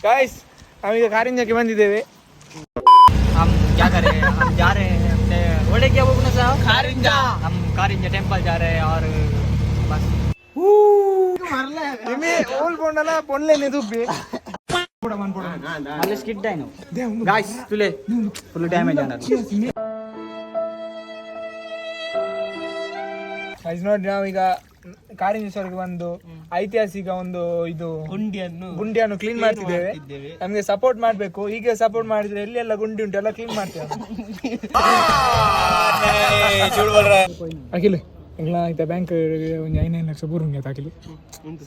Guys ನಾವೀಗ ಕಾರಿಂಜಕ್ಕೆ ಬಂದಿದ್ದೇವೆ. हम क्या कर रहे हैं, हम जा रहे हैं अपने ओले क्या बोलना साहब कारिंजा, हम कारिंजा टेंपल जा रहे हैं और बस इमे ओल बोंडला बोनले ने दुब्बे पोडा मन पोडा मल्ले स्किड डायनो गाइस तुले फुल ಡ್ಯಾಮೇಜ್ ಅನ್ನ ಗೈಸ್ ನೋಡಿ ನಾವೀಗ ಕಾರಿಂಜೇಶ್ವರಕ್ಕೆ ಬಂದು ಐತಿಹಾಸಿಕ ಒಂದು ಇದು ಗುಂಡಿಯನ್ನು ಕ್ಲೀನ್ ಮಾಡ್ತಿದ್ದೇವೆ. ನಮಗೆ ಸಪೋರ್ಟ್ ಮಾಡಬೇಕು. ಹೀಗೆ ಸಪೋರ್ಟ್ ಮಾಡಿದ್ರೆ ಎಲ್ಲೆಲ್ಲ ಗುಂಡಿ ಉಂಟು ಎಲ್ಲ ಕ್ಲೀನ್ ಮಾಡ್ತೇವೆ. ಅಖಿಲ್ ಎಲ್ಲ ಆಯ್ತಾ ಬ್ಯಾಂಕ್ ಒಂದು 5 ಲಕ್ಷ ಬೂರುಂಗೆ ತಾಕಿಲಿ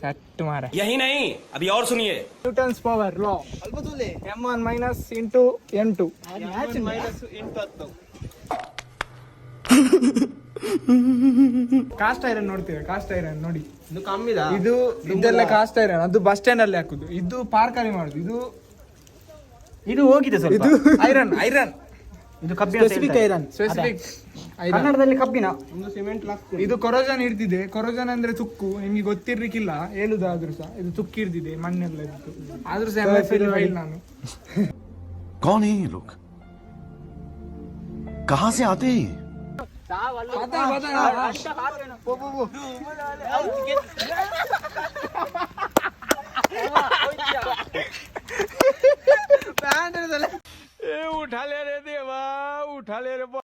ಸೆಟ್ ಮಾರ यही नहीं अभी और सुनिए ನ್ಯೂಟನ್ಸ್ ಪವರ್ ಲಾ m1 minus into n2 minus into 10 cost iron ನೋಡ್ತೀವಿ. ಕಾಸ್ಟ್ ಐರನ್ ನೋಡಿ ಇದು ಕಮ್ಮಿದ ಇದು ಇದೆಲ್ಲ ಕಾಸ್ಟ್ ಐರನ್. ಅದು ಬಸ್ ಸ್ಟ್ಯಾಂಡ್ ಅಲ್ಲಿ ಹಾಕುದು. ಇದು ಪಾರ್ಕ್ ಅಲ್ಲಿ ಮಾಡುದು. ಇದು ಹೋಗಿದೆ ಸ್ವಲ್ಪ ಇದು ಐರನ್ ಐರನ್ ಇದು ಕಬ್ಬಿಣ ಸ್ಪೆಸಿಫಿಕ್ ಐರನ್ ಸ್ಪೆಸಿಫಿಕ್ ಕನ್ನಡದಲ್ಲಿ ಕಬ್ಬಿಣ. ಇದು ಕೊರೋಜನ್ ಹಿಡ್ದಿದೆ. ಕೊರೋಜನ್ ಅಂದ್ರೆ ತುಕ್ಕು. ನಿಮ್ಗೆ ಗೊತ್ತಿರ್ಲಿಕ್ಕಿಲ್ಲ ಹೇಳುದಾದ್ರೂ ಸಹ ಇದು ತುಕ್ಕು ಹಿಡ್ದಿದೆ ಮಣ್ಣೆಲ್ಲ ಇತ್ತು. ಆದ್ರೂ ಸಹ ಫೈಲ್ ನಾನು कौन है ये लोग कहाँ से आते हैं पता